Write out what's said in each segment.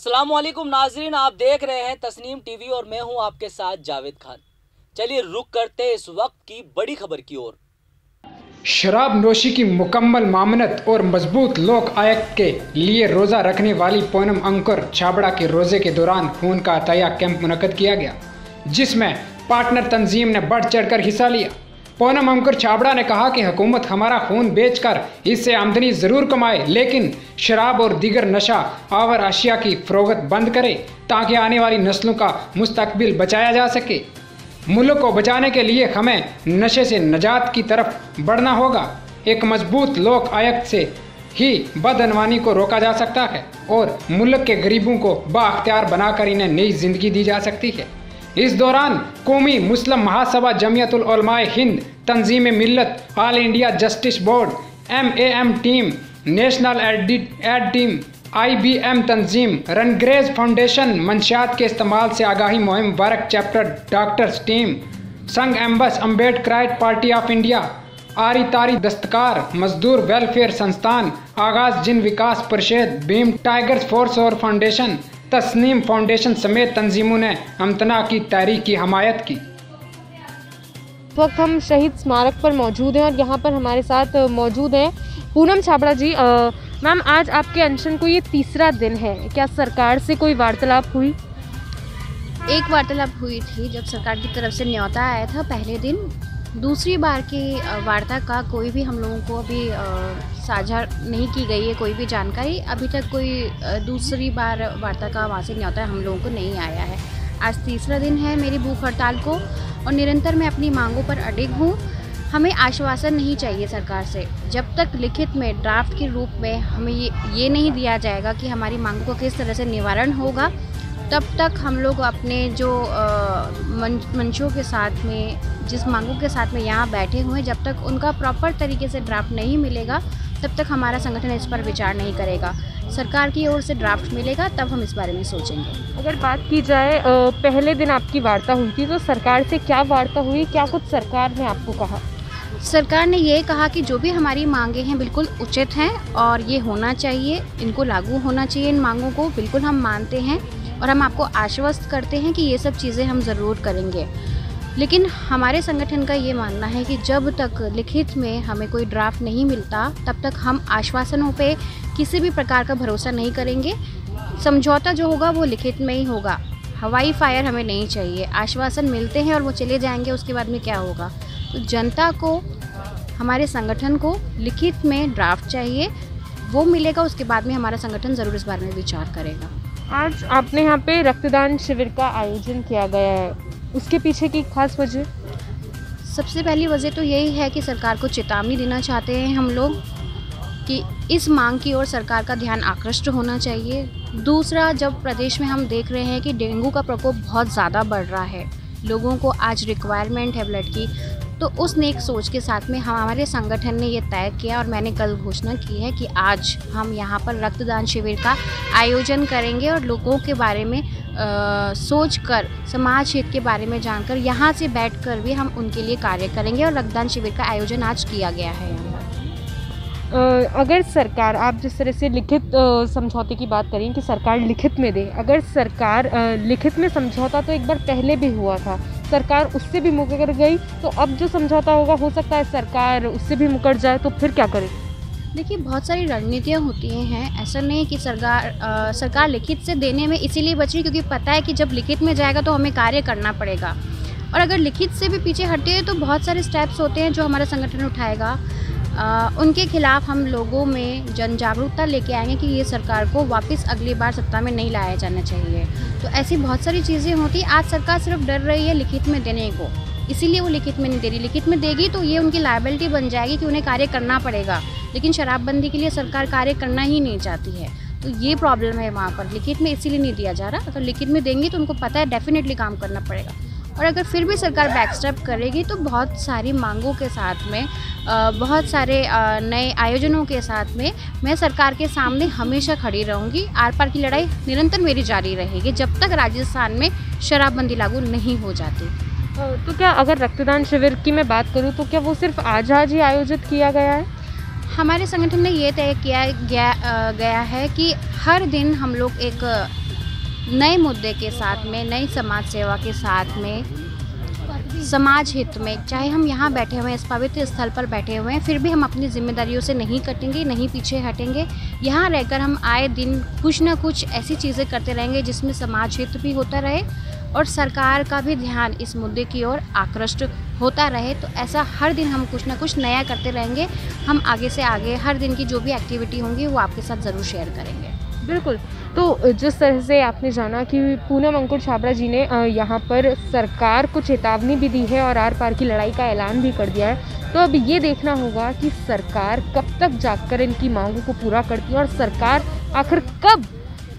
अस्सलामुअलैकुम नाजरीन, आप देख रहे हैं तस्नीम टीवी और मैं हूं आपके साथ जावेद खान। चलिए रुक करते हैं इस वक्त की बड़ी खबर की ओर। शराब नोशी की मुकम्मल मामनत और मजबूत लोक आयुक्त के लिए रोज़ा रखने वाली पूनम अंकुर छाबड़ा के रोज़े के दौरान खून का अताया कैंप मुनक्कद किया गया, जिसमें पार्टनर तंजीम ने बढ़ चढ़कर हिस्सा लिया। पूनम अंकुर छाबड़ा ने कहा कि हुकूमत हमारा खून बेचकर इससे आमदनी ज़रूर कमाए, लेकिन शराब और दीगर नशा आवर अशिया की फरोख्त बंद करे ताकि आने वाली नस्लों का मुस्तकबिल बचाया जा सके। मुल्क को बचाने के लिए हमें नशे से निजात की तरफ बढ़ना होगा। एक मजबूत लोक आयुक्त से ही बदअनवानी को रोका जा सकता है और मुल्क के गरीबों को बाअख्तियार बनाकर इन्हें नई जिंदगी दी जा सकती है। इस दौरान कौमी मुस्लिम महासभा जमियतुल उलमाए Hind, Tanzeem Millat, all India justice board, MAM team, national aid team, IBM Tanzeem, Rangrez foundation, मंशियात के इस्तेमाल से आगाही मुहिम मुबारक चैप्टर, डॉक्टर्स टीम, संघ एम्बस, अम्बेडकराइट पार्टी ऑफ इंडिया, आरी तारी दस्तकार, मजदूर वेलफेयर संस्थान, आगाज जिन विकास परिषद, भीम टाइगर्स फोर्स और फाउंडेशन, तस्नीम फाउंडेशन समेत तंजीमों ने अमतना की तहरीक की हमायत की। इस वक्त हम शहीद स्मारक पर मौजूद हैं और यहाँ पर हमारे साथ मौजूद हैं पूनम छाबड़ा जी। मैम, आज आपके अनशन को ये तीसरा दिन है, क्या सरकार से कोई वार्तालाप हुई? एक वार्तालाप हुई थी जब सरकार की तरफ से न्योता आया था पहले दिन। दूसरी बार की वार्ता का कोई भी हम लोगों को अभी साझा नहीं की गई है, कोई भी जानकारी अभी तक कोई दूसरी बार वार्ता का वहाँ से न्योता हम लोगों को नहीं आया है। आज तीसरा दिन है मेरी भूख हड़ताल को और निरंतर मैं अपनी मांगों पर अडिग हूँ। हमें आश्वासन नहीं चाहिए सरकार से। जब तक लिखित में ड्राफ्ट के रूप में हमें ये नहीं दिया जाएगा कि हमारी मांगों को किस तरह से निवारण होगा, तब तक हम लोग अपने जो मंचों के साथ में, जिस मांगों के साथ में यहाँ बैठे हुए हैं, जब तक उनका प्रॉपर तरीके से ड्राफ्ट नहीं मिलेगा तब तक हमारा संगठन इस पर विचार नहीं करेगा। सरकार की ओर से ड्राफ्ट मिलेगा तब हम इस बारे में सोचेंगे। अगर बात की जाए पहले दिन आपकी वार्ता हुई थी, तो सरकार से क्या वार्ता हुई, क्या कुछ सरकार ने आपको कहा? सरकार ने ये कहा कि जो भी हमारी मांगे हैं बिल्कुल उचित हैं और ये होना चाहिए, इनको लागू होना चाहिए। इन मांगों को बिल्कुल हम मानते हैं और हम आपको आश्वस्त करते हैं कि ये सब चीज़ें हम ज़रूर करेंगे। लेकिन हमारे संगठन का ये मानना है कि जब तक लिखित में हमें कोई ड्राफ्ट नहीं मिलता तब तक हम आश्वासनों पे किसी भी प्रकार का भरोसा नहीं करेंगे। समझौता जो होगा वो लिखित में ही होगा। हवाई फायर हमें नहीं चाहिए। आश्वासन मिलते हैं और वो चले जाएंगे, उसके बाद में क्या होगा? तो जनता को, हमारे संगठन को लिखित में ड्राफ्ट चाहिए, वो मिलेगा, उसके बाद में हमारा संगठन ज़रूर इस बारे में विचार करेगा। आज आपने यहाँ पे रक्तदान शिविर का आयोजन किया गया है, उसके पीछे की खास वजह? सबसे पहली वजह तो यही है कि सरकार को चेतावनी देना चाहते हैं हम लोग कि इस मांग की ओर सरकार का ध्यान आकृष्ट होना चाहिए। दूसरा, जब प्रदेश में हम देख रहे हैं कि डेंगू का प्रकोप बहुत ज़्यादा बढ़ रहा है, लोगों को आज रिक्वायरमेंट है ब्लड की, तो उस नेक सोच के साथ में हमारे संगठन ने ये तय किया और मैंने कल घोषणा की है कि आज हम यहाँ पर रक्तदान शिविर का आयोजन करेंगे और लोगों के बारे में सोचकर, समाज हित के बारे में जानकर, यहाँ से बैठकर भी हम उनके लिए कार्य करेंगे और रक्तदान शिविर का आयोजन आज किया गया है यहाँ पर। अगर सरकार, आप जिस तरह से लिखित समझौते की बात करें कि सरकार लिखित में दे, अगर सरकार लिखित में समझौता तो एक बार पहले भी हुआ था, सरकार उससे भी मुकर गई, तो अब जो समझौता होगा हो सकता है सरकार उससे भी मुकर जाए, तो फिर क्या करे? देखिए, बहुत सारी रणनीतियाँ होती हैं। ऐसा नहीं कि सरकार लिखित से देने में इसीलिए बच रही क्योंकि पता है कि जब लिखित में जाएगा तो हमें कार्य करना पड़ेगा, और अगर लिखित से भी पीछे हटे हैं तो बहुत सारे स्टेप्स होते हैं जो हमारा संगठन उठाएगा। उनके खिलाफ हम लोगों में जन जागरूकता लेके आएंगे कि ये सरकार को वापस अगली बार सत्ता में नहीं लाया जाना चाहिए। तो ऐसी बहुत सारी चीज़ें होती। आज सरकार सिर्फ डर रही है लिखित में देने को, इसीलिए वो लिखित में नहीं दे रही। लिखित में देगी तो ये उनकी लायबिलिटी बन जाएगी कि उन्हें कार्य करना पड़ेगा, लेकिन शराबबंदी के लिए सरकार कार्य करना ही नहीं चाहती है। तो ये प्रॉब्लम है वहाँ पर, लिखित में इसीलिए नहीं दिया जा रहा। अगर लिखित में देंगे तो उनको पता है डेफिनेटली काम करना पड़ेगा, और अगर फिर भी सरकार बैकस्टेप करेगी तो बहुत सारी मांगों के साथ में, बहुत सारे नए आयोजनों के साथ में मैं सरकार के सामने हमेशा खड़ी रहूँगी। आर पार की लड़ाई निरंतर मेरी जारी रहेगी जब तक राजस्थान में शराबबंदी लागू नहीं हो जाती। तो क्या, अगर रक्तदान शिविर की मैं बात करूँ तो क्या वो सिर्फ आज ही आयोजित किया गया है? हमारे संगठन ने ये तय किया गया है कि हर दिन हम लोग एक नए मुद्दे के साथ में, नई समाज सेवा के साथ में, समाज हित में, चाहे हम यहाँ बैठे हुए हैं, इस पवित्र स्थल पर बैठे हुए हैं, फिर भी हम अपनी जिम्मेदारियों से नहीं कटेंगे, नहीं पीछे हटेंगे। यहाँ रहकर हम आए दिन कुछ ना कुछ ऐसी चीज़ें करते रहेंगे जिसमें समाज हित भी होता रहे और सरकार का भी ध्यान इस मुद्दे की ओर आकृष्ट होता रहे। तो ऐसा हर दिन हम कुछ ना कुछ नया करते रहेंगे। हम आगे से आगे हर दिन की जो भी एक्टिविटी होंगी वो आपके साथ ज़रूर शेयर करेंगे। बिल्कुल। तो जिस तरह से आपने जाना कि पूनम अंकुर छाबड़ा जी ने यहाँ पर सरकार को चेतावनी भी दी है और आर पार की लड़ाई का ऐलान भी कर दिया है, तो अब ये देखना होगा कि सरकार कब तक जाकर इनकी मांगों को पूरा करती है और सरकार आखिर कब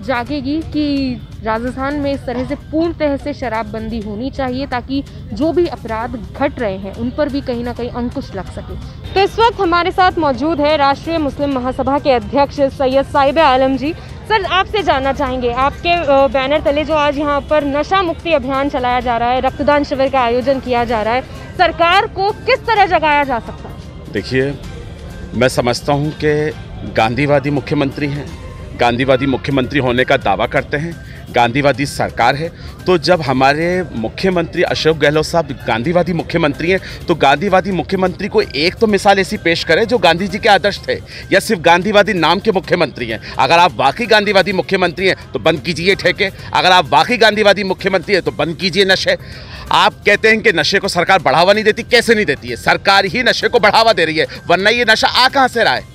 जागेगी कि राजस्थान में इस तरह से पूर्णतः से शराबबंदी होनी चाहिए, ताकि जो भी अपराध घट रहे हैं उन पर भी कहीं ना कहीं अंकुश लग सके। तो इस वक्त हमारे साथ मौजूद है राष्ट्रीय मुस्लिम महासभा के अध्यक्ष सैयद साहिब आलम जी। सर, आपसे जानना चाहेंगे, आपके बैनर तले जो आज यहाँ पर नशा मुक्ति अभियान चलाया जा रहा है, रक्तदान शिविर का आयोजन किया जा रहा है, सरकार को किस तरह जगाया जा सकता है? देखिए, मैं समझता हूँ कि गांधीवादी मुख्यमंत्री हैं, गांधीवादी मुख्यमंत्री होने का दावा करते हैं, गांधीवादी सरकार है। तो जब हमारे मुख्यमंत्री अशोक गहलोत साहब गांधीवादी मुख्यमंत्री हैं, तो गांधीवादी मुख्यमंत्री को एक तो मिसाल ऐसी पेश करें जो गांधी जी के आदर्श थे, या सिर्फ गांधीवादी नाम के मुख्यमंत्री हैं। अगर आप वाकई गांधीवादी मुख्यमंत्री हैं तो बंद कीजिए ठेके, अगर आप वाकई गांधीवादी मुख्यमंत्री हैं तो बंद कीजिए नशे। आप कहते हैं कि नशे को सरकार बढ़ावा नहीं देती, कैसे नहीं देती है? सरकार ही नशे को बढ़ावा दे रही है, वरना ये नशा आ कहाँ से रहा है?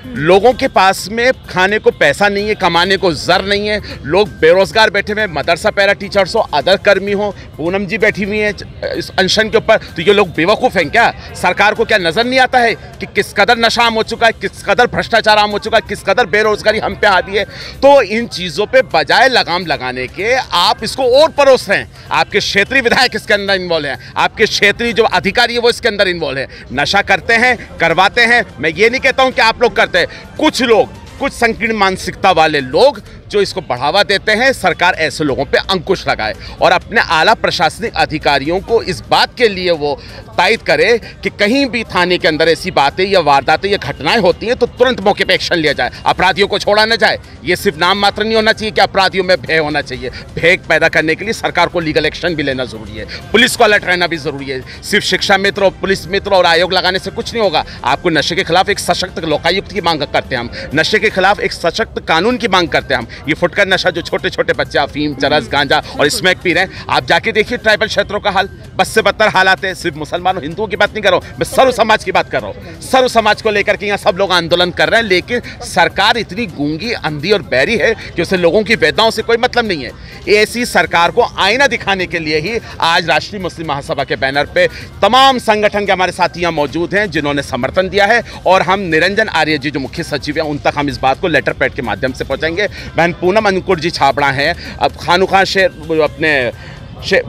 लोगों के पास में खाने को पैसा नहीं है, कमाने को जर नहीं है, लोग बेरोजगार बैठे हुए, मदरसा पैरा टीचर्स हो, अदर कर्मी हो, पूनम जी बैठी हुई हैं इस अनशन के ऊपर, तो ये लोग बेवकूफ़ हैं क्या? सरकार को क्या नज़र नहीं आता है कि किस कदर नशा आम हो चुका है, किस कदर भ्रष्टाचार आम हो चुका है, किस कदर बेरोजगारी हम पे हावी है? तो इन चीज़ों पे बजाय लगाम लगाने के आप इसको और परोस रहे हैं। आपके क्षेत्रीय विधायक इसके अंदर इन्वॉल्व हैं, आपके क्षेत्रीय जो अधिकारी है वो इसके अंदर इन्वॉल्व है, नशा करते हैं, करवाते हैं। मैं ये नहीं कहता हूँ कि आप लोग करते, कुछ लोग, कुछ संकीर्ण मानसिकता वाले लोग जो इसको बढ़ावा देते हैं। सरकार ऐसे लोगों पे अंकुश लगाए और अपने आला प्रशासनिक अधिकारियों को इस बात के लिए वो तायद करे कि कहीं भी थाने के अंदर ऐसी बातें या वारदातें या घटनाएं होती हैं तो तुरंत मौके पे एक्शन लिया जाए, अपराधियों को छोड़ा न जाए। ये सिर्फ नाम मात्र नहीं होना चाहिए कि अपराधियों में भय होना चाहिए। भय पैदा करने के लिए सरकार को लीगल एक्शन भी लेना जरूरी है, पुलिस को अलर्ट रहना भी जरूरी है। सिर्फ शिक्षा मित्र और पुलिस मित्र और आयोग लगाने से कुछ नहीं होगा। आपको नशे के खिलाफ एक सशक्त लोकायुक्त की मांग करते हैं हम, नशे के खिलाफ एक सशक्त कानून की मांग करते हैं हम। ये फुटकर नशा जो छोटे छोटे बच्चे अफीम, चरस, गांजा और स्मैक पी रहे हैं, आप जाके देखिए ट्राइबल क्षेत्रों का हाल, बस से बदतर हालात है। सिर्फ मुसलमानों हिंदुओं की बात नहीं कर रहा हूँ, मैं सर्व समाज की बात कर रहा हूँ। सर्व समाज को लेकर के यहाँ सब लोग आंदोलन कर रहे हैं, लेकिन सरकार इतनी गूंगी, अंधी और बहरी है कि उसे लोगों की वेदनाओं से कोई मतलब नहीं है। ऐसी सरकार को आईना दिखाने के लिए ही आज राष्ट्रीय मुस्लिम महासभा के बैनर पे तमाम संगठन के हमारे साथी यहाँ मौजूद हैं जिन्होंने समर्थन दिया है, और हम निरंजन आर्य जी जो मुख्य सचिव हैं उन तक हम इस बात को लेटर पैड के माध्यम से पहुँचाएंगे। बहन पूनम अंकुर जी छाबड़ा हैं, अब खानू खान शेर अपने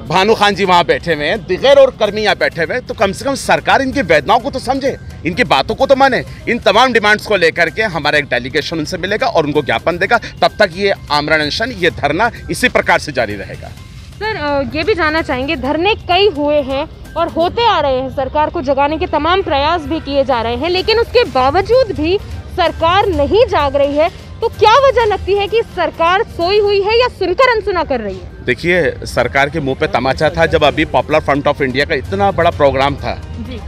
भानु खान जी वहाँ बैठे हुए हैं, दिगर और कर्मी यहाँ बैठे हुए हैं, तो कम से कम सरकार इनकी वेदनाओं को तो समझे, इनकी बातों को तो माने। इन तमाम डिमांड्स को लेकर के हमारा एक डेलीगेशन उनसे मिलेगा और उनको ज्ञापन देगा। तब तक ये आमरण अनशन, ये धरना इसी प्रकार से जारी रहेगा। सर, ये भी जानना चाहेंगे, धरने कई हुए हैं और होते आ रहे हैं, सरकार को जगाने के तमाम प्रयास भी किए जा रहे हैं, लेकिन उसके बावजूद भी सरकार नहीं जाग रही है। तो क्या वजह लगती है कि सरकार सोई हुई है या सुनकर अनसुना कर रही है? देखिए, सरकार के मुंह पे तमाचा था जब अभी पॉपुलर फ्रंट ऑफ इंडिया का इतना बड़ा प्रोग्राम था जी,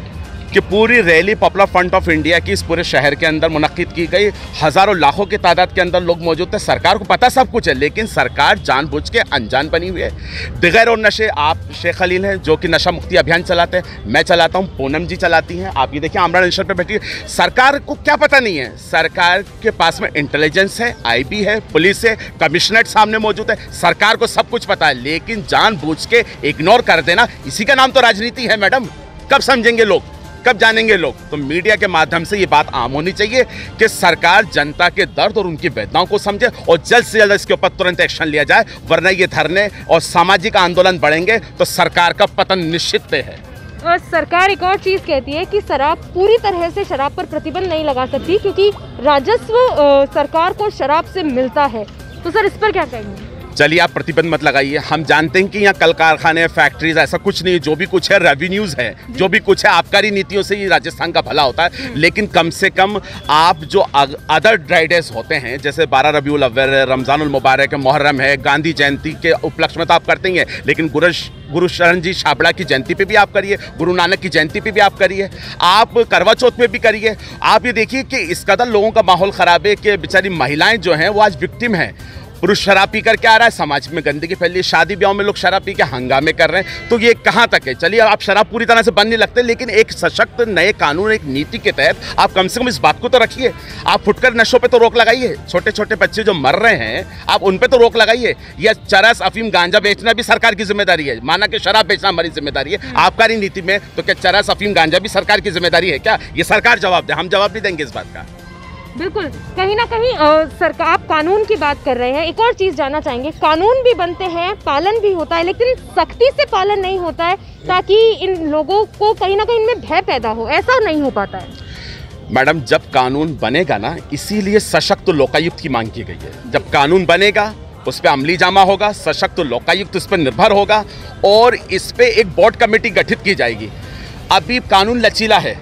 कि पूरी rally popular front of India की इस पूरे शहर के अंदर मुनक्किद की गई। हज़ारों लाखों की तादाद के अंदर लोग मौजूद थे। सरकार को पता सब कुछ है, लेकिन सरकार जानबूझ के अनजान बनी हुई है। दिगर और नशे, आप शेख खलील हैं जो कि नशा मुक्ति अभियान चलाते हैं, मैं चलाता हूँ, पूनम जी चलाती हैं, आप ये देखिए आमरण अनशन पे बैठी है। सरकार को क्या पता नहीं है? सरकार के पास में इंटेलिजेंस है, IB है, पुलिस है, कमिश्नरेट सामने मौजूद है, सरकार को सब कुछ पता है, लेकिन जानबूझ के इग्नोर कर देना, इसी का नाम तो राजनीति है मैडम। कब समझेंगे लोग, कब जानेंगे लोग? तो मीडिया के माध्यम से ये बात आम होनी चाहिए कि सरकार जनता के दर्द और उनकी वेदनाओं को समझे और जल्द से जल्द इसके ऊपर तुरंत एक्शन लिया जाए, वरना ये धरने और सामाजिक आंदोलन बढ़ेंगे तो सरकार का पतन निश्चित है। और सरकार एक और चीज़ कहती है कि पूरी तरह से शराब पर प्रतिबंध नहीं लगा सकती क्योंकि राजस्व सरकार को शराब से मिलता है। तो सर, इस पर क्या कहेंगे? चलिए आप प्रतिबंध मत लगाइए। हम जानते हैं कि यहाँ कल कारखाने, फैक्ट्रीज, ऐसा कुछ नहीं है। जो भी कुछ है रेवेन्यूज है, जो भी कुछ है आबकारी नीतियों से ही राजस्थान का भला होता है। लेकिन कम से कम आप जो अदर ड्राई डेज होते हैं, जैसे 12 रबीउल अव्वल है, रमज़ानुल मुबारक है, मुहर्रम है, गांधी जयंती के उपलक्ष्य में तो आप करते ही हैं, लेकिन गुरु शरण जी छाबड़ा की जयंती पे भी आप करिए, गुरु नानक की जयंती पे भी आप करिए, आप करवा चौथ पे भी करिए। आप ये देखिए कि इस कदर लोगों का माहौल ख़राब है कि बेचारी महिलाएं जो हैं वो आज विक्टिम हैं। पुरुष शराब पी करके आ रहा है, समाज में गंदगी फैल रही है, शादी ब्याह में लोग शराब पी के हंगामे कर रहे हैं। तो ये कहाँ तक है? चलिए आप शराब पूरी तरह से बंद नहीं लगते, लेकिन एक सशक्त नए कानून, एक नीति के तहत आप कम से कम इस बात को तो रखिए। आप फुटकर नशों पे तो रोक लगाइए। छोटे छोटे बच्चे जो मर रहे हैं आप उन पे तो रोक लगाइए। या चरस, अफीम, गांजा बेचना भी सरकार की जिम्मेदारी है। माना कि शराब बेचना हमारी जिम्मेदारी है आबकारी नीति में, तो क्या चरस, अफीम, गांजा भी सरकार की जिम्मेदारी है क्या? ये सरकार जवाब दे, हम जवाब नहीं देंगे इस बात का। बिल्कुल, कहीं ना कहीं सरकार, आप कानून की बात कर रहे हैं। एक और चीज़ जानना चाहेंगे, कानून भी बनते हैं, पालन भी होता है, लेकिन सख्ती से पालन नहीं होता है, ताकि इन लोगों को कहीं ना कहीं इनमें भय पैदा हो, ऐसा नहीं हो पाता है। मैडम, जब कानून बनेगा ना, इसीलिए सशक्त लोकायुक्त की मांग की गई है। जब कानून बनेगा उस पर अमली जामा होगा, सशक्त लोकायुक्त उस पर निर्भर होगा और इस पर एक बोर्ड कमेटी गठित की जाएगी। अभी कानून लचीला है,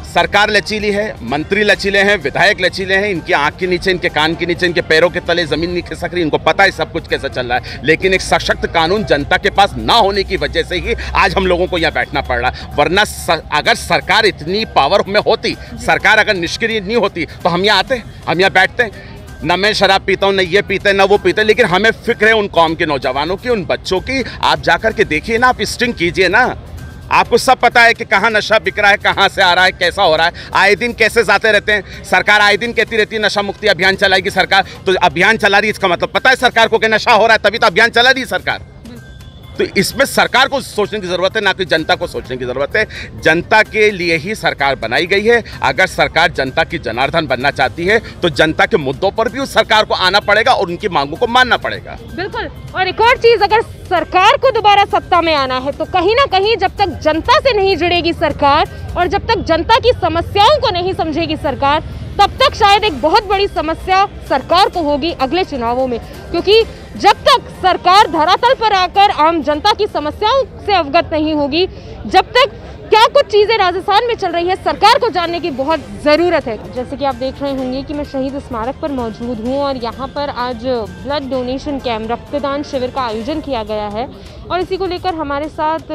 सरकार लचीली है, मंत्री लचीले हैं, विधायक लचीले हैं, इनकी आंख के नीचे, इनके कान के नीचे, इनके पैरों के तले जमीन नहीं खिसक रही, इनको पता है सब कुछ कैसे चल रहा है। लेकिन एक सशक्त कानून जनता के पास ना होने की वजह से ही आज हम लोगों को यहाँ बैठना पड़ रहा है। वरना अगर सरकार इतनी पावर में होती, सरकार अगर निष्क्रिय नहीं होती, तो हम यहाँ आते, हम यहाँ बैठते। न मैं शराब पीता हूँ, न ये पीते, न वो पीते, लेकिन हमें फिक्र है उन कौम के नौजवानों की, उन बच्चों की। आप जाकर के देखिए ना, आप स्टिंग कीजिए ना, आपको सब पता है कि कहाँ नशा बिक रहा है, कहाँ से आ रहा है, कैसा हो रहा है। आए दिन कैसे जाते रहते हैं। सरकार आए दिन कहती रहती है नशा मुक्ति अभियान चलाएगी सरकार, तो अभियान चला रही है, इसका मतलब पता है सरकार को कि नशा हो रहा है, तभी तो अभियान चला रही है सरकार। तो इसमें सरकार को सोचने की ज़रूरत है, ना कि जनता को सोचने की ज़रूरत है। जनता के लिए ही सरकार बनाई गई है। अगर सरकार जनता की जनार्दन बनना चाहती है तो जनता के मुद्दों पर भी उस सरकार को आना पड़ेगा और उनकी मांगों को मानना पड़ेगा। बिल्कुल। और एक और चीज़, अगर सरकार को दोबारा सत्ता में आना है तो कहीं ना कहीं जब तक जनता से नहीं जुड़ेगी सरकार और जब तक जनता की समस्याओं को नहीं समझेगी सरकार, तब तक शायद एक बहुत बड़ी समस्या सरकार को होगी अगले चुनावों में। क्योंकि जब तक सरकार धरातल पर आकर आम जनता की समस्याओं से अवगत नहीं होगी, जब तक क्या कुछ चीज़ें राजस्थान में चल रही है सरकार को जानने की बहुत ज़रूरत है। जैसे कि आप देख रहे होंगे कि मैं शहीद स्मारक पर मौजूद हूँ और यहाँ पर आज ब्लड डोनेशन कैंप, रक्तदान शिविर का आयोजन किया गया है और इसी को लेकर हमारे साथ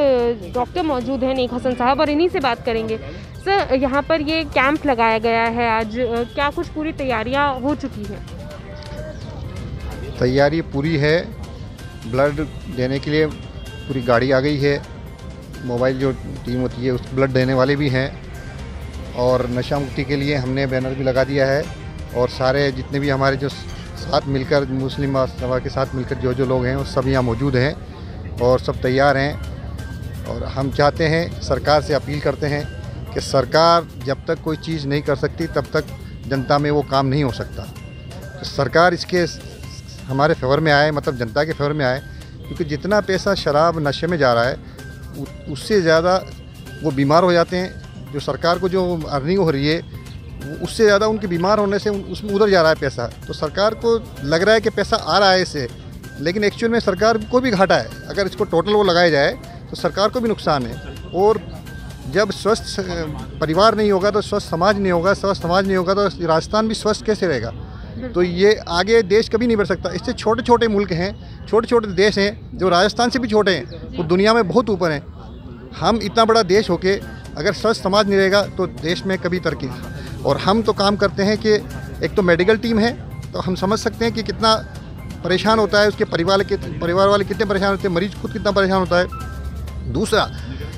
डॉक्टर मौजूद हैं, नेक हसन साहब, और इन्हीं से बात करेंगे। सर, यहाँ पर ये कैंप लगाया गया है आज, क्या कुछ पूरी तैयारियाँ हो चुकी हैं? तैयारी पूरी है, ब्लड देने के लिए पूरी गाड़ी आ गई है, मोबाइल जो टीम होती है उस ब्लड देने वाले भी हैं और नशा मुक्ति के लिए हमने बैनर भी लगा दिया है और सारे जितने भी हमारे जो साथ मिलकर मुस्लिम सभा के साथ मिलकर जो लोग हैं वो सब यहाँ मौजूद हैं और सब तैयार हैं। और हम चाहते हैं, सरकार से अपील करते हैं कि सरकार जब तक कोई चीज़ नहीं कर सकती तब तक जनता में वो काम नहीं हो सकता। तो सरकार इसके हमारे फेवर में आए, मतलब जनता के फेवर में आए, क्योंकि जितना पैसा शराब नशे में जा रहा है उससे ज़्यादा वो बीमार हो जाते हैं। जो सरकार को जो अर्निंग हो रही है उससे ज़्यादा उनके बीमार होने से उसमें उधर जा रहा है पैसा। तो सरकार को लग रहा है कि पैसा आ रहा है इससे, लेकिन एक्चुअल में सरकार को भी घाटा है। अगर इसको टोटल वो लगाया जाए तो सरकार को भी नुकसान है। और जब स्वस्थ परिवार नहीं होगा तो स्वस्थ समाज नहीं होगा, स्वस्थ समाज नहीं होगा तो राजस्थान भी स्वस्थ कैसे रहेगा? तो ये आगे देश कभी नहीं बढ़ सकता। इससे छोटे छोटे मुल्क हैं, छोटे छोटे देश हैं जो राजस्थान से भी छोटे हैं, वो दुनिया में बहुत ऊपर हैं। हम इतना बड़ा देश होके अगर स्वस्थ समाज नहीं रहेगा तो देश में कभी तरक्की। और हम तो काम करते हैं कि एक तो मेडिकल टीम है, तो हम समझ सकते हैं कि कितना परेशान होता है उसके परिवार वाले कितने परेशान होते हैं, मरीज खुद कितना परेशान होता है। दूसरा,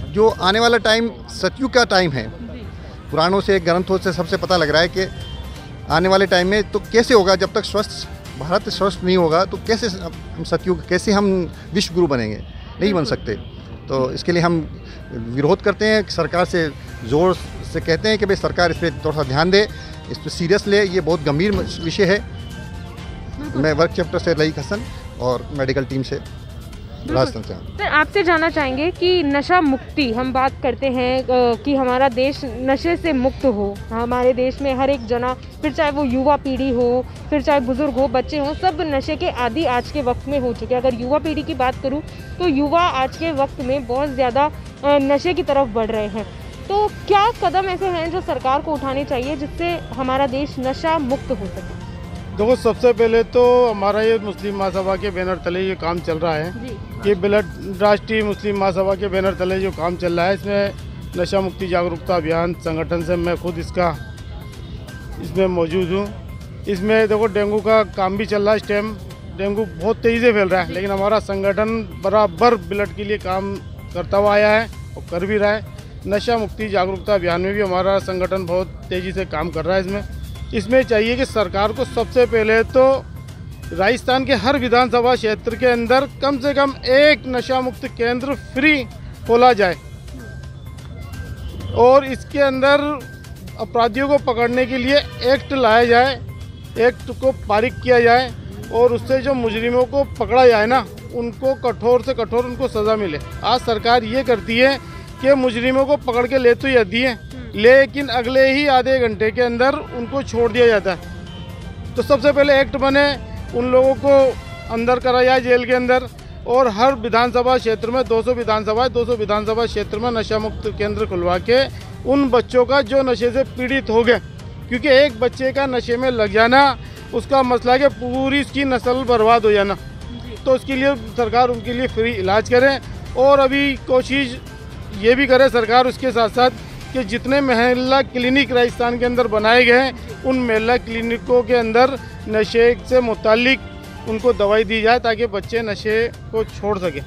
जो आने वाला टाइम सतयुग का टाइम है, पुराणों से ग्रंथों से सबसे पता लग रहा है कि आने वाले टाइम में तो कैसे होगा। जब तक स्वस्थ भारत स्वस्थ नहीं होगा तो कैसे हम सतयुग, कैसे हम विश्व गुरु बनेंगे? नहीं बन सकते। तो इसके लिए हम विरोध करते हैं, सरकार से ज़ोर से कहते हैं कि भाई सरकार इस पर थोड़ा सा ध्यान दे, इस पर सीरियस ले। ये बहुत गंभीर विषय है। मैं वर्क चैप्टर से लईक हसन और मेडिकल टीम से। राजस्थान से। सर आपसे जानना चाहेंगे कि नशा मुक्ति हम बात करते हैं कि हमारा देश नशे से मुक्त हो, हमारे देश में हर एक जना, फिर चाहे वो युवा पीढ़ी हो, फिर चाहे बुजुर्ग हो, बच्चे हों, सब नशे के आदी आज के वक्त में हो चुके हैं। अगर युवा पीढ़ी की बात करूं तो युवा आज के वक्त में बहुत ज़्यादा नशे की तरफ बढ़ रहे हैं। तो क्या कदम ऐसे हैं जो सरकार को उठाने चाहिए जिससे हमारा देश नशा मुक्त हो सके? देखो, सबसे पहले तो हमारा ये मुस्लिम महासभा के बैनर तले ये काम चल रहा है कि राष्ट्रीय मुस्लिम महासभा के बैनर तले जो काम चल रहा है, इसमें नशा मुक्ति जागरूकता अभियान संगठन से मैं खुद इसमें मौजूद हूँ। इसमें देखो डेंगू का काम भी चल रहा है। इस टाइम डेंगू बहुत तेज़ी से फैल रहा है, लेकिन हमारा संगठन बराबर ब्लड के लिए काम करता हुआ आया है और कर भी रहा है। नशा मुक्ति जागरूकता अभियान में भी हमारा संगठन बहुत तेज़ी से काम कर रहा है। इसमें चाहिए कि सरकार को सबसे पहले तो राजस्थान के हर विधानसभा क्षेत्र के अंदर कम से कम एक नशा मुक्त केंद्र फ्री खोला जाए और इसके अंदर अपराधियों को पकड़ने के लिए एक्ट लाया जाए, एक्ट को पारित किया जाए और उससे जो मुजरिमों को पकड़ा जाए ना, उनको कठोर से कठोर उनको सज़ा मिले। आज सरकार ये करती है कि मुजरिमों को पकड़ के ले तो जाती है, लेकिन अगले ही आधे घंटे के अंदर उनको छोड़ दिया जाता है। तो सबसे पहले एक्ट बने, उन लोगों को अंदर करा जाए जेल के अंदर, और हर विधानसभा क्षेत्र में 200 विधानसभा क्षेत्र में नशा मुक्त केंद्र खुलवा के उन बच्चों का जो नशे से पीड़ित हो गए, क्योंकि एक बच्चे का नशे में लग जाना उसका मसला है कि पूरी इसकी नस्ल बर्बाद हो जाना। तो उसके लिए सरकार उनके लिए फ्री इलाज करे और अभी कोशिश ये भी करे सरकार उसके साथ साथ कि जितने महिला क्लिनिक राजस्थान के अंदर बनाए गए हैं, उन महिला क्लिनिकों के अंदर नशे से मुतालिक उनको दवाई दी जाए ताकि बच्चे नशे को छोड़ सकें।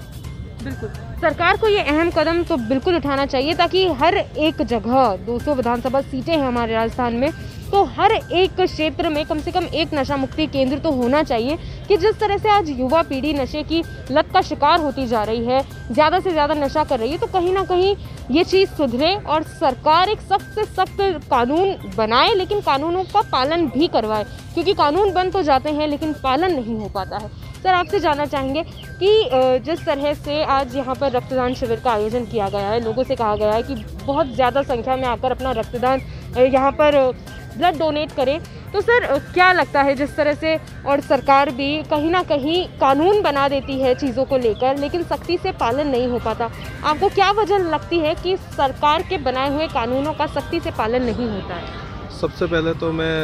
बिल्कुल, सरकार को ये अहम कदम तो बिल्कुल उठाना चाहिए ताकि हर एक जगह 200 विधानसभा सीटें हैं हमारे राजस्थान में, तो हर एक क्षेत्र में कम से कम एक नशा मुक्ति केंद्र तो होना चाहिए कि जिस तरह से आज युवा पीढ़ी नशे की लत का शिकार होती जा रही है, ज़्यादा से ज़्यादा नशा कर रही है, तो कहीं ना कहीं ये चीज़ सुधरे और सरकार एक सख्त से सख्त कानून बनाए, लेकिन कानूनों का पालन भी करवाए, क्योंकि कानून बन तो जाते हैं लेकिन पालन नहीं हो पाता है। सर आपसे जानना चाहेंगे कि जिस तरह से आज यहाँ पर रक्तदान शिविर का आयोजन किया गया है, लोगों से कहा गया है कि बहुत ज़्यादा संख्या में आकर अपना रक्तदान यहाँ पर ब्लड डोनेट करें, तो सर क्या लगता है जिस तरह से और सरकार भी कहीं ना कहीं कानून बना देती है चीज़ों को लेकर, लेकिन सख्ती से पालन नहीं हो पाता, आपको क्या वजह लगती है कि सरकार के बनाए हुए कानूनों का सख्ती से पालन नहीं होता है? सबसे पहले तो मैं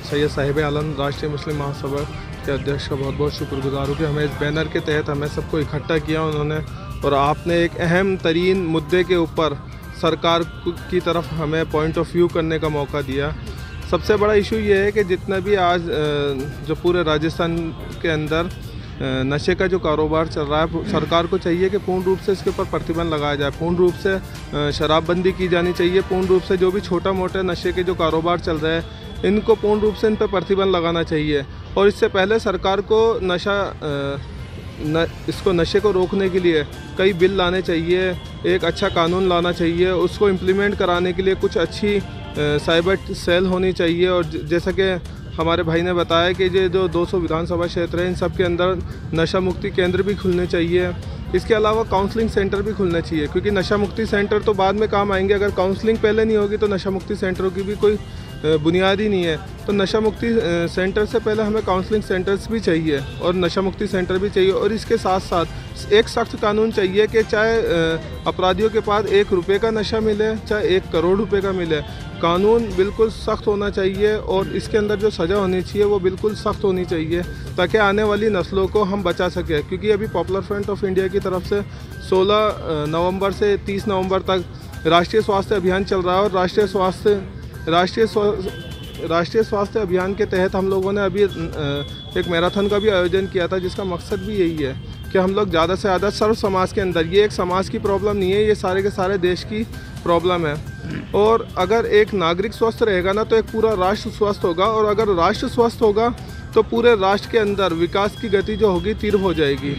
सैयद साहिब आलम राष्ट्रीय मुस्लिम महासभा के अध्यक्ष का बहुत बहुत शुक्रगुजार हूँ कि हमें इस बैनर के तहत हमें सबको इकट्ठा किया उन्होंने, और आपने एक अहम तरीन मुद्दे के ऊपर सरकार की तरफ हमें पॉइंट ऑफ व्यू करने का मौका दिया। सबसे बड़ा इशू ये है कि जितना भी आज जो पूरे राजस्थान के अंदर नशे का जो कारोबार चल रहा है, सरकार को चाहिए कि पूर्ण रूप से इसके ऊपर प्रतिबंध लगाया जाए, पूर्ण रूप से शराबबंदी की जानी चाहिए, पूर्ण रूप से जो भी छोटा मोटा नशे के जो कारोबार चल रहे हैं इनको पूर्ण रूप से इन पर प्रतिबंध लगाना चाहिए। और इससे पहले सरकार को इसको नशे को रोकने के लिए कई बिल लाने चाहिए, एक अच्छा कानून लाना चाहिए, उसको इम्प्लीमेंट कराने के लिए कुछ अच्छी साइबर सेल होनी चाहिए। और जैसा कि हमारे भाई ने बताया कि ये जो 200 विधानसभा क्षेत्र हैं इन सब के अंदर नशा मुक्ति केंद्र भी खुलने चाहिए। इसके अलावा काउंसलिंग सेंटर भी खुलने चाहिए, क्योंकि नशा मुक्ति सेंटर तो बाद में काम आएंगे, अगर काउंसलिंग पहले नहीं होगी तो नशा मुक्ति सेंटरों की भी कोई बुनियाद ही नहीं है। तो नशा मुक्ति सेंटर से पहले हमें काउंसलिंग सेंटर्स भी चाहिए और नशा मुक्ति सेंटर भी चाहिए, और इसके साथ साथ एक सख्त कानून चाहिए कि चाहे अपराधियों के पास 1 रुपये का नशा मिले चाहे 1 करोड़ रुपए का मिले, कानून बिल्कुल सख्त होना चाहिए और इसके अंदर जो सज़ा होनी चाहिए वो बिल्कुल सख्त होनी चाहिए ताकि आने वाली नस्लों को हम बचा सकें। क्योंकि अभी पॉपुलर फ्रंट ऑफ इंडिया की तरफ से 16 नवंबर से 30 नवंबर तक राष्ट्रीय स्वास्थ्य अभियान चल रहा है, और राष्ट्रीय स्वास्थ्य अभियान के तहत हम लोगों ने अभी एक मैराथन का भी आयोजन किया था, जिसका मकसद भी यही है कि हम लोग ज़्यादा से ज़्यादा सर्व समाज के अंदर, ये एक समाज की प्रॉब्लम नहीं है, ये सारे के सारे देश की प्रॉब्लम है। और अगर एक नागरिक स्वस्थ रहेगा ना तो एक पूरा राष्ट्र स्वस्थ होगा, और अगर राष्ट्र स्वस्थ होगा तो पूरे राष्ट्र के अंदर विकास की गति जो होगी तीव्र हो जाएगी।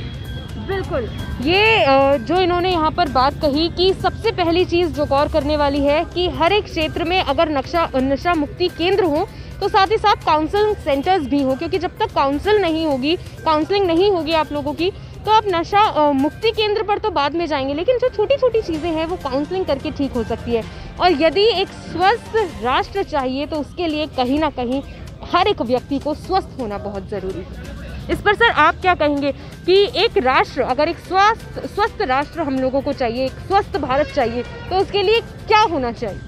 बिल्कुल, ये जो इन्होंने यहाँ पर बात कही कि सबसे पहली चीज़ जो गौर करने वाली है कि हर एक क्षेत्र में अगर नशा मुक्ति केंद्र हो तो साथ ही साथ काउंसलिंग सेंटर्स भी हो, क्योंकि जब तक काउंसलिंग नहीं होगी आप लोगों की, तो आप नशा मुक्ति केंद्र पर तो बाद में जाएंगे, लेकिन जो छोटी छोटी चीज़ें हैं वो काउंसलिंग करके ठीक हो सकती है। और यदि एक स्वस्थ राष्ट्र चाहिए तो उसके लिए कहीं ना कहीं हर एक व्यक्ति को स्वस्थ होना बहुत ज़रूरी है। इस पर सर आप क्या कहेंगे कि एक राष्ट्र, अगर एक स्वस्थ राष्ट्र हम लोगों को चाहिए, एक स्वस्थ भारत चाहिए, तो उसके लिए क्या होना चाहिए?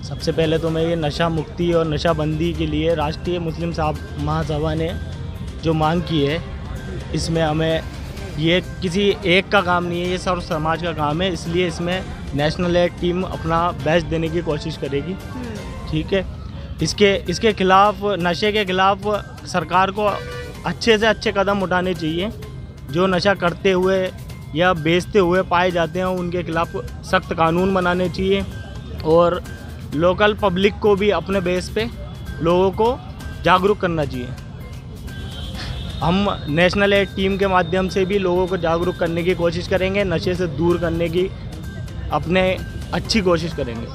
सबसे पहले तो मैं ये नशा मुक्ति और नशाबंदी के लिए राष्ट्रीय मुस्लिम महासभा ने जो मांग की है, इसमें हमें ये किसी एक का काम नहीं है, ये सर्व समाज का काम है। इसलिए इसमें नेशनल एक टीम अपना बेस्ट देने की कोशिश करेगी। ठीक है, इसके खिलाफ, नशे के खिलाफ सरकार को अच्छे से अच्छे कदम उठाने चाहिए। जो नशा करते हुए या बेचते हुए पाए जाते हैं उनके खिलाफ सख्त कानून बनाने चाहिए और लोकल पब्लिक को भी अपने बेस पे लोगों को जागरूक करना चाहिए। हम नेशनल एड टीम के माध्यम से भी लोगों को जागरूक करने की कोशिश करेंगे, नशे से दूर करने की अपने अच्छी कोशिश करेंगे।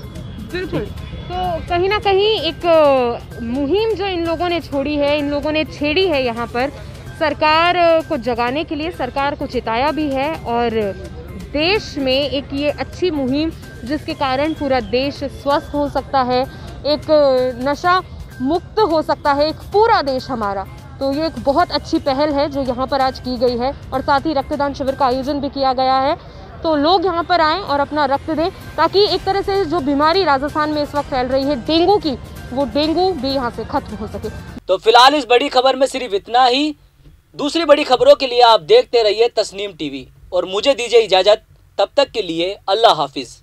बिल्कुल, तो कहीं ना कहीं एक मुहिम जो इन लोगों ने छोड़ी है, इन लोगों ने छेड़ी है, यहाँ पर सरकार को जगाने के लिए सरकार को चिताया भी है और देश में एक ये अच्छी मुहिम जिसके कारण पूरा देश स्वस्थ हो सकता है, एक नशा मुक्त हो सकता है, एक पूरा देश हमारा। तो ये एक बहुत अच्छी पहल है जो यहाँ पर आज की गई है और साथ ही रक्तदान शिविर का आयोजन भी किया गया है। तो लोग यहाँ पर आएँ और अपना रक्त दें ताकि एक तरह से जो बीमारी राजस्थान में इस वक्त फैल रही है डेंगू की, वो डेंगू भी यहाँ से खत्म हो सके। तो फिलहाल इस बड़ी खबर में सिर्फ इतना ही। दूसरी बड़ी खबरों के लिए आप देखते रहिए तस्नीम टीवी और मुझे दीजिए इजाजत। तब तक के लिए अल्लाह हाफिज।